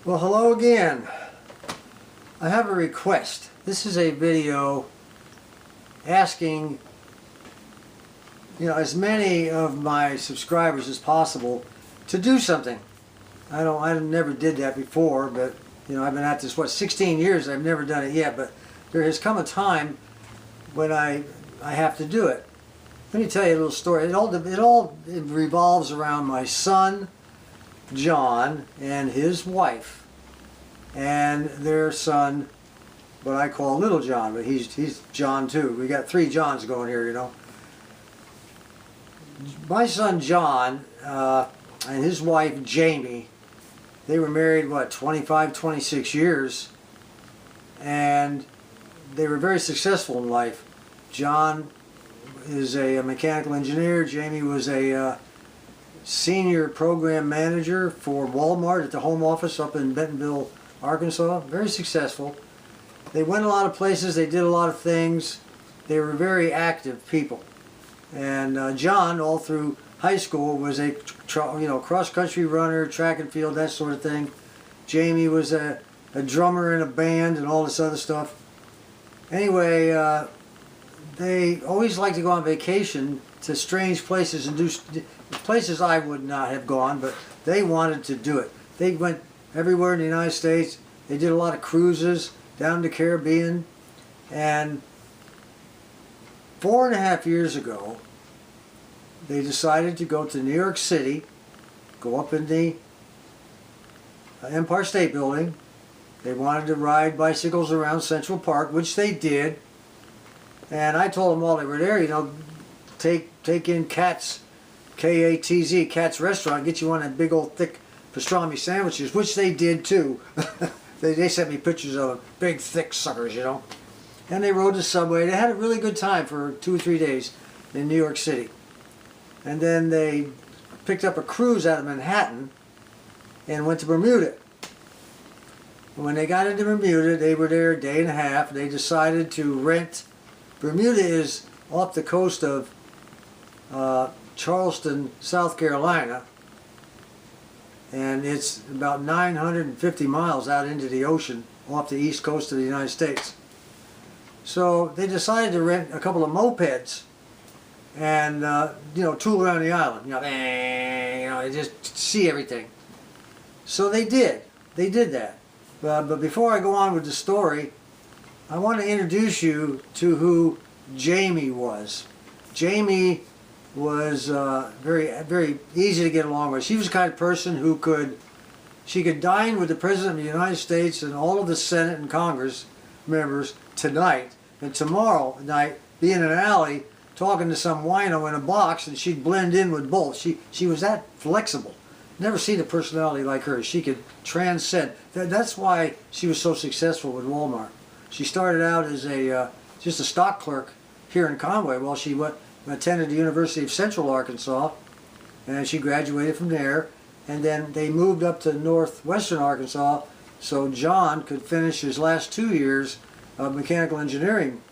Well, hello again. I have a request. This is a video asking, as many of my subscribers as possible to do something. I never did that before, but I've been at this 16 years. I've never done it yet, but there has come a time when I have to do it. Let me tell you a little story. It all revolves around my son John and his wife and their son, what I call Little John, but he's John too. We got 3 Johns going here, My son John and his wife Jamie, they were married 25, 26 years, and they were very successful in life. John is a mechanical engineer. Jamie was a senior program manager for Walmart at the home office up in Bentonville, Arkansas. Very successful. They went a lot of places. They did a lot of things. They were very active people. And John, all through high school, was a cross-country runner, track and field, that sort of thing. Jamie was a drummer in a band and all this other stuff. Anyway, they always liked to go on vacation to strange places and do places I would not have gone, but they wanted to do it. They went everywhere in the United States. They did a lot of cruises down the Caribbean, and 4.5 years ago they decided to go to New York City, go up in the Empire State Building. They wanted to ride bicycles around Central Park, which they did. And I told them while they were there, take in Katz, K-A-T-Z, Katz Restaurant, get you one of that big old thick pastrami sandwiches, which they did too. They sent me pictures of them, big thick suckers, And they rode the subway. They had a really good time for 2 or 3 days in New York City. And then they picked up a cruise out of Manhattan and went to Bermuda. When they got into Bermuda, they were there a day and a half. They decided to rent. Bermuda is off the coast of Charleston, South Carolina, and it's about 950 miles out into the ocean off the east coast of the United States. So they decided to rent a couple of mopeds and tool around the island, just see everything. So they did that. But before I go on with the story, I want to introduce you to who Jamie was. Jamie was very, very easy to get along with. She was the kind of person who could dine with the President of the United States and all of the Senate and Congress members tonight, and tomorrow night be in an alley talking to some wino in a box, and she'd blend in with both. She was that flexible. Never seen a personality like her. She could transcend. That's why she was so successful with Walmart. She started out as just a stock clerk here in Conway while she attended the University of Central Arkansas, and she graduated from there. And then they moved up to northwestern Arkansas so John could finish his last 2 years of mechanical engineering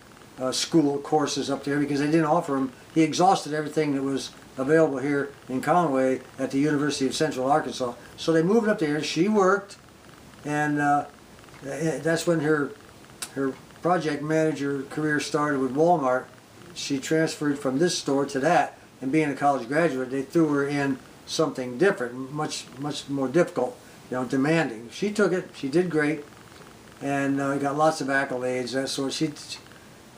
school courses up there, because they didn't offer him. He exhausted everything that was available here in Conway at the University of Central Arkansas. So they moved up there. She worked, and that's when her project manager career started with Walmart. She transferred from this store to that, and being a college graduate, they threw her in something different, much more difficult, demanding. She took it. She did great, and got lots of accolades. So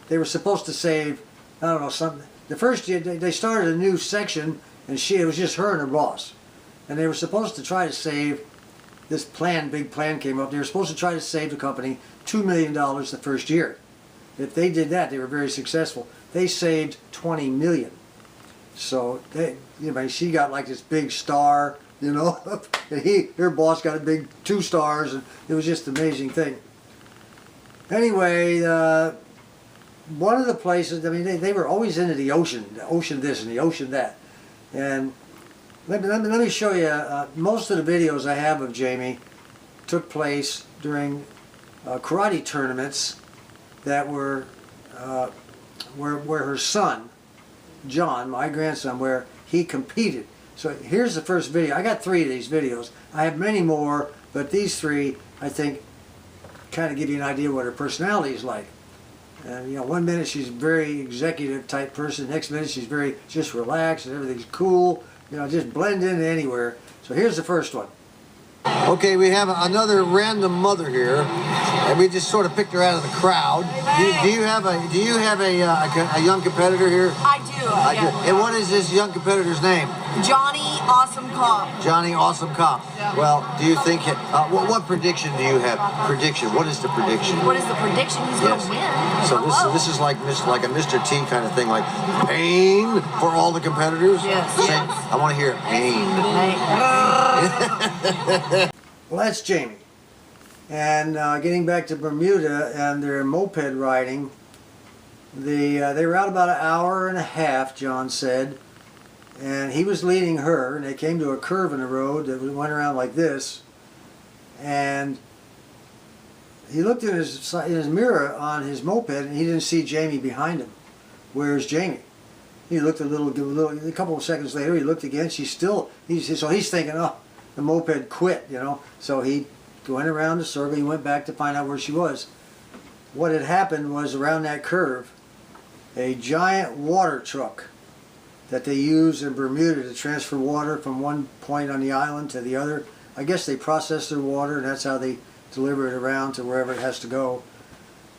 they were supposed to save, I don't know, something. The first year they started a new section, and it was just her and her boss, and they were supposed to try to save. This big plan came up. They were supposed to try to save the company $2 million the first year. If they did that, they were very successful. They saved $20 million. So she got like this big star, and her boss got a big 2 stars, and it was just an amazing thing. Anyway, one of the places, they were always into the ocean this and the ocean that. And let me show you, most of the videos I have of Jamie took place during karate tournaments that were where her son, John, my grandson, where he competed. So here's the first video. I got 3 of these videos. I have many more, But these three, I think, kind of give you an idea what her personality is like. And you know, one minute she's a very executive type person, next minute she's very just relaxed and everything's cool, you know, just blend in anywhere. So here's the first one. Okay, we have another random mother here, and we just sort of picked her out of the crowd. Do you have a young competitor here? I do. Yeah. And what is this young competitor's name? Johnny Awesome Cop. Johnny Awesome Cop. Yeah. Well, do you think what prediction do you have? Prediction. What is the prediction? What is the prediction? He's going to win. So this is like a Mr. T kind of thing, like pain for all the competitors. Yes. I want to hear pain. Well, that's Jamie. And getting back to Bermuda and their moped riding, they were out about an hour and a half, John said, and he was leading her, and they came to a curve in the road that went around like this, and he looked in his mirror on his moped, and he didn't see Jamie behind him. Where's Jamie? He looked a couple of seconds later, he looked again, so he's thinking, oh, the moped quit, you know. So he went around the circle, he went back to find out where she was. What had happened was around that curve, a giant water truck that they use in Bermuda to transfer water from one point on the island to the other. I guess they process their water and that's how they deliver it around to wherever it has to go.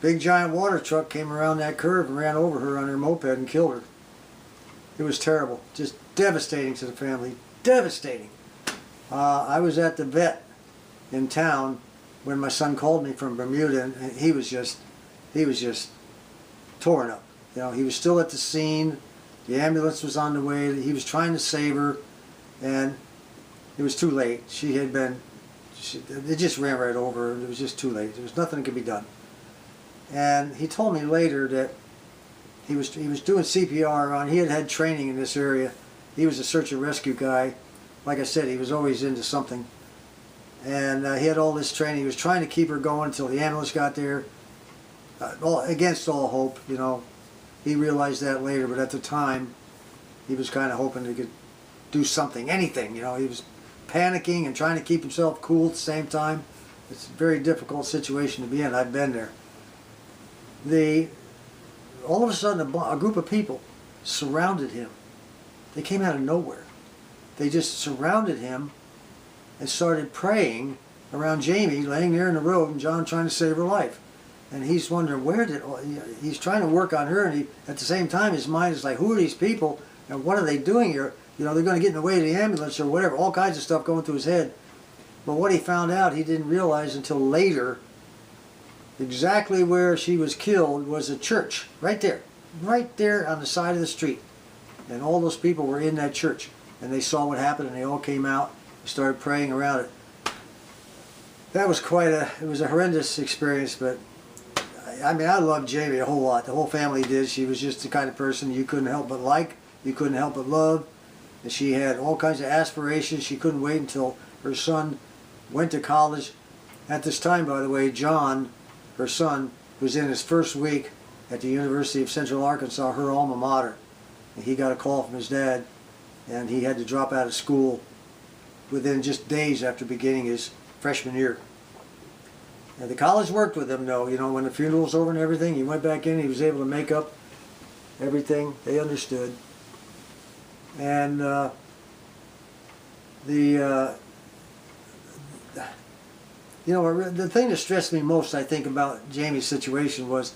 Big giant water truck came around that curve and ran over her on her moped and killed her. It was terrible, just devastating to the family, devastating. I was at the vet in town when my son called me from Bermuda, and he was just torn up. You know, he was still at the scene. The ambulance was on the way. He was trying to save her, and it was too late. It just ran right over her. It was just too late. There was nothing that could be done. And he told me later that he was doing CPR on. He had training in this area. He was a search and rescue guy. Like I said, he was always into something. And he had all this training. He was trying to keep her going until the ambulance got there. Against all hope, you know. He realized that later, but at the time, he was kind of hoping he could do something, anything, you know. He was panicking and trying to keep himself cool at the same time. It's a very difficult situation to be in. I've been there. All of a sudden, a group of people surrounded him. They came out of nowhere. They just surrounded him and started praying around Jamie laying there in the road and John trying to save her life. And he's wondering he's trying to work on her, and at the same time his mind is like, who are these people and what are they doing here? You know, they're going to get in the way of the ambulance or whatever, all kinds of stuff going through his head. But what he found out, he didn't realize until later, exactly where she was killed was a church, right there on the side of the street. And all those people were in that church. And they saw what happened, and they all came out and started praying around it. That was it was a horrendous experience, but I mean, I loved Jamie a whole lot. The whole family did. She was just the kind of person you couldn't help but like, you couldn't help but love. And she had all kinds of aspirations. She couldn't wait until her son went to college. At this time, by the way, John, her son, was in his first week at the University of Central Arkansas, her alma mater. And he got a call from his dad, and he had to drop out of school within just days after beginning his freshman year. And the college worked with him, though. You know, when the funeral was over and everything, he went back in, he was able to make up everything. They understood. And you know, the thing that stressed me most, I think, about Jamie's situation was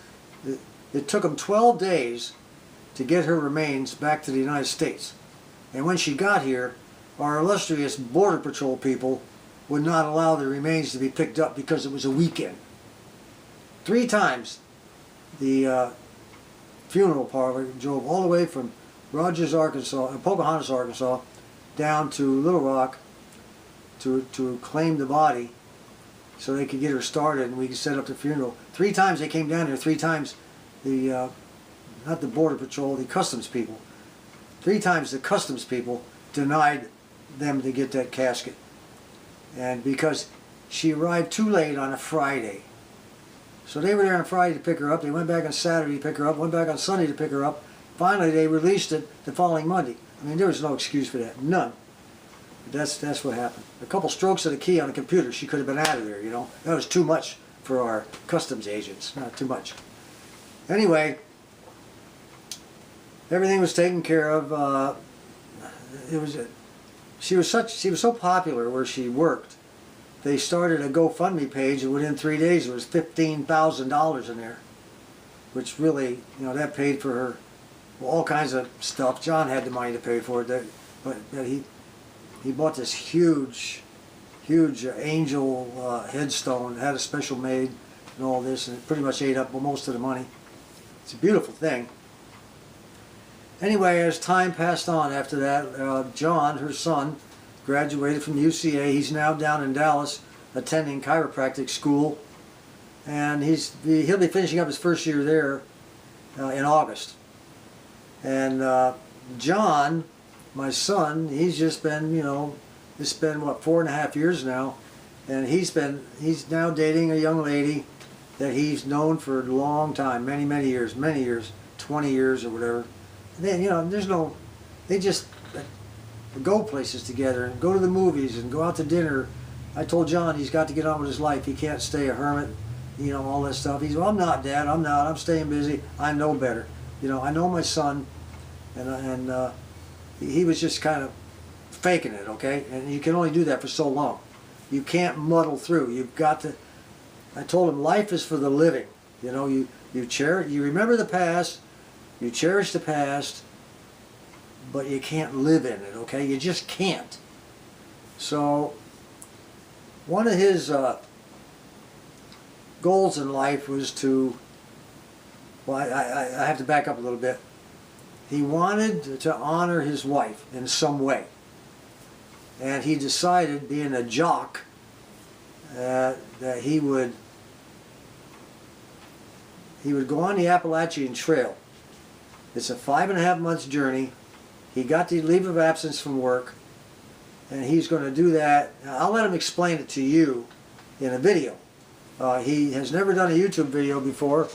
it took him 12 days to get her remains back to the United States. And when she got here, our illustrious Border Patrol people would not allow the remains to be picked up because it was a weekend. 3 times the funeral parlor drove all the way from Rogers, Arkansas, Pocahontas, Arkansas, down to Little Rock to claim the body so they could get her started and we could set up the funeral. 3 times they came down there, 3 times the, not the Border Patrol, the Customs people. 3 times the Customs people denied them to get that casket. And because she arrived too late on a Friday. So they were there on Friday to pick her up, they went back on Saturday to pick her up, went back on Sunday to pick her up. Finally they released it the following Monday. I mean, there was no excuse for that, none. That's what happened. A couple strokes of the key on the computer, she could have been out of there, you know. That was too much for our customs agents, not too much. Anyway, everything was taken care of. She was so popular where she worked. They started a GoFundMe page, and within 3 days, there was $15,000 in there, which really, you know, that paid for her all kinds of stuff. John had the money to pay for it, but he bought this huge angel headstone, had a special made, and all this, and it pretty much ate up most of the money. It's a beautiful thing. Anyway, as time passed on after that, John, her son, graduated from UCA. He's now down in Dallas attending chiropractic school, and he'll be finishing up his first year there in August. And John, my son, he's just been, you know, it's been what, 4.5 years now, and he's now dating a young lady that he's known for a long time, many years, 20 years or whatever. And then, you know, they just go places together and go to the movies and go out to dinner. I told John he's got to get on with his life. He can't stay a hermit, you know, all that stuff. He's, well, I'm not, Dad, I'm not. I'm staying busy. I know better. You know, I know my son, and he was just kind of faking it, okay? And you can only do that for so long. You can't muddle through. You've got to. I told him life is for the living. You know, you remember the past, you cherish the past, but you can't live in it, okay? You just can't. So one of his goals in life was to, well, I have to back up a little bit. He wanted to honor his wife in some way. And he decided, being a jock, that he would go on the Appalachian Trail. It's a 5.5 months journey. He got the leave of absence from work, and he's going to do that. I'll let him explain it to you in a video. He has never done a YouTube video before,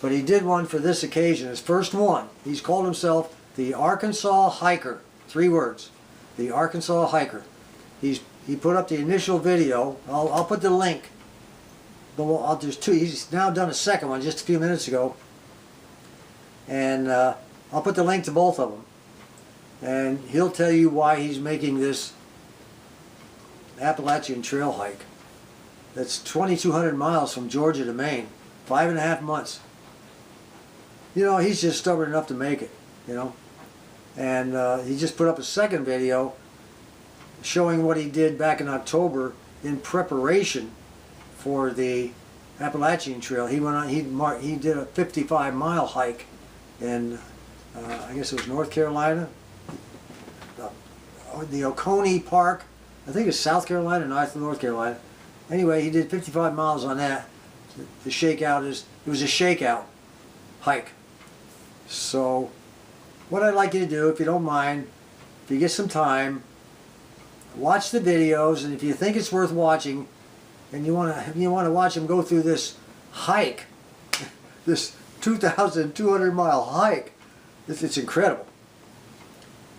but he did one for this occasion, his first one. He's called himself the Arkansas Hiker. 3 words. The Arkansas Hiker. He put up the initial video. I'll put the link. There's 2. He's now done a second one just a few minutes ago. And I'll put the link to both of them. And he'll tell you why he's making this Appalachian Trail hike. That's 2,200 miles from Georgia to Maine. 5.5 months. You know, he's just stubborn enough to make it, you know. And he just put up a second video showing what he did back in October in preparation for the Appalachian Trail. He went on. He did a 55-mile hike in I guess it was North Carolina, the Oconee Park. I think it's South Carolina, North Carolina. Anyway, he did 55 miles on that. The shakeout it was a shakeout hike. So what I'd like you to do, if you don't mind, if you get some time, watch the videos, and if you think it's worth watching, and you want to watch him go through this hike, this 2,200 mile hike, it's incredible.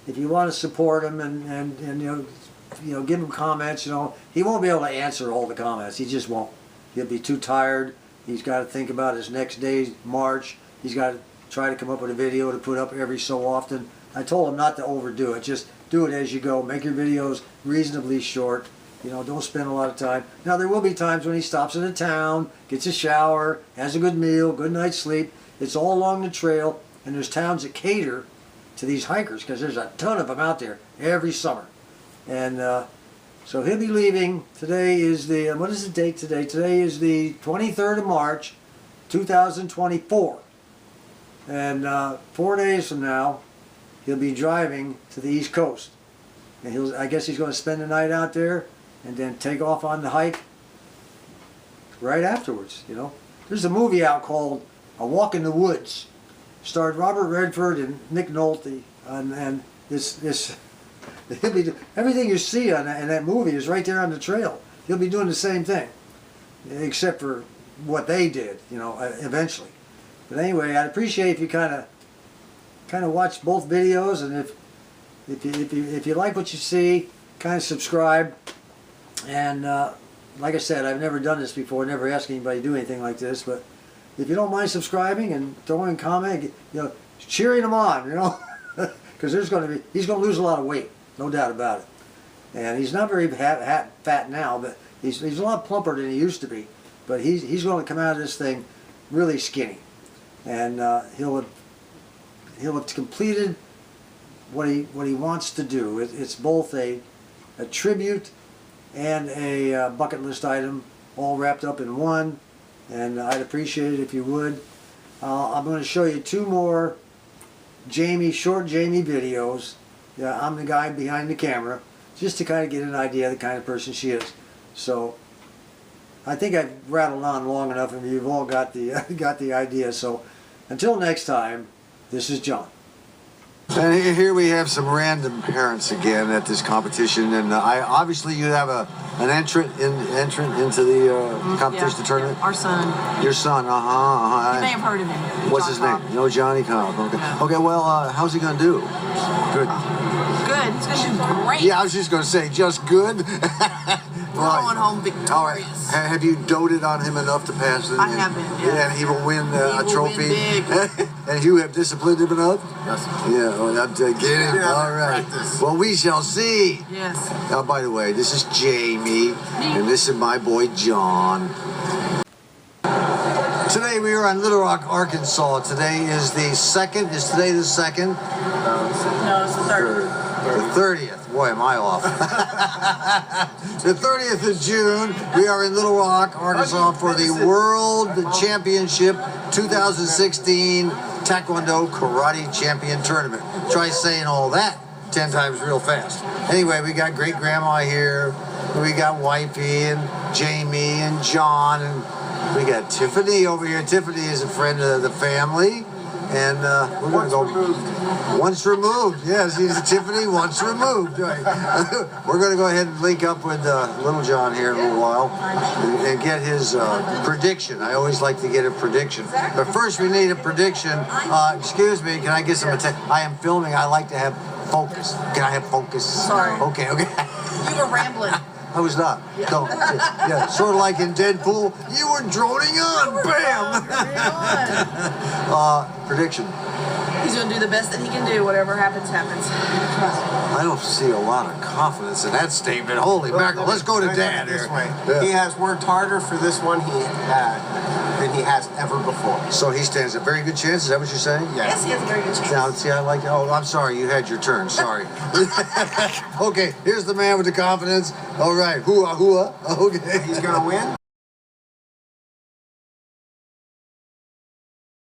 If you want to support him and you know, give him comments, you know, he won't be able to answer all the comments. He just won't. He'll be too tired. He's got to think about his next day's march. He's got to try to come up with a video to put up every so often. I told him not to overdo it. Just do it as you go. Make your videos reasonably short. You know, don't spend a lot of time. Now, there will be times when he stops in a town, gets a shower, has a good meal, good night's sleep. It's all along the trail, and there's towns that cater to these hikers because there's a ton of them out there every summer. And so he'll be leaving. Today is the, what is the date today? Today is the 23rd of March, 2024. And 4 days from now, he'll be driving to the East Coast. And I guess he's going to spend the night out there and then take off on the hike right afterwards, you know. There's a movie out called A Walk in the Woods. Starred Robert Redford and Nick Nolte. And everything you see in that movie is right there on the trail. He'll be doing the same thing, except for what they did, you know, eventually. But anyway, I'd appreciate if you kind of watch both videos, and if you like what you see, kind of subscribe. And like I said, I've never done this before, never asked anybody to do anything like this, but if you don't mind subscribing and throwing a comment, cheering him on, because he's going to lose a lot of weight, no doubt about it. And he's not very fat now, but he's a lot plumper than he used to be. But he's going to come out of this thing really skinny, and he'll have completed what he wants to do. It's both a tribute and a bucket list item, all wrapped up in one. And I'd appreciate it if you would. I'm going to show you 2 more short Jamie videos. Yeah, I'm the guy behind the camera, just to kind of get an idea of the kind of person she is. So I think I've rattled on long enough, and you've all got the idea. So until next time, this is John. And here we have some random parents again at this competition, and obviously you have an entrant into the competition, the tournament. Our son. Your son, You may have heard of him. What's John his name? Cobb. You know Johnny Cobb. Okay. Yeah. Okay. Well, how's he gonna do? Good. Good. It's going to do great. Yeah, I was just gonna say, just good. We're going home victorious. All right. Have you doted on him enough to pass it? I have been, yeah. And he will win a trophy. Win big. And you have disciplined him enough? Yes. Yeah, well, I'm getting him. Yeah, All right. practice. Well, we shall see. Yes. Now, by the way, this is Jamie, and this is my boy John. Today we are on Little Rock, Arkansas. Today is the 2nd. Is today the 2nd? No, it's the 3rd. The 30th. Boy, am I off. The 30th of June, we are in Little Rock, Arkansas for the World Championship 2016 Taekwondo Karate Champion Tournament. Try saying all that 10 times real fast. Anyway, we got great grandma here. We got Wifey and Jamie and John, and we got Tiffany over here. Tiffany is a friend of the family. And we're going to go once removed. Yes, he's Tiffany once removed. Right. We're going to go ahead and link up with Little John here in a little while and get his prediction. I always like to get a prediction. But first we need a prediction. Excuse me, can I get some attention? I am filming. I like to have focus. Can I have focus? Sorry. Okay. You were rambling. I was not. No. Yeah, sort of like in Deadpool, you were droning on. Bam! Prediction. He's going to do the best that he can do. Whatever happens, happens. I don't see a lot of confidence in that statement. Holy mackerel. Let's go to Dad this here. way. Yeah. He has worked harder for this one than he has ever before. So he stands a very good chance. Is that what you're saying? Yes, he has a very good chance. Now, see, I like. Oh, I'm sorry. You had your turn. Sorry. Okay, here's the man with the confidence. All right. Hooah, hooah. Okay. He's going to win.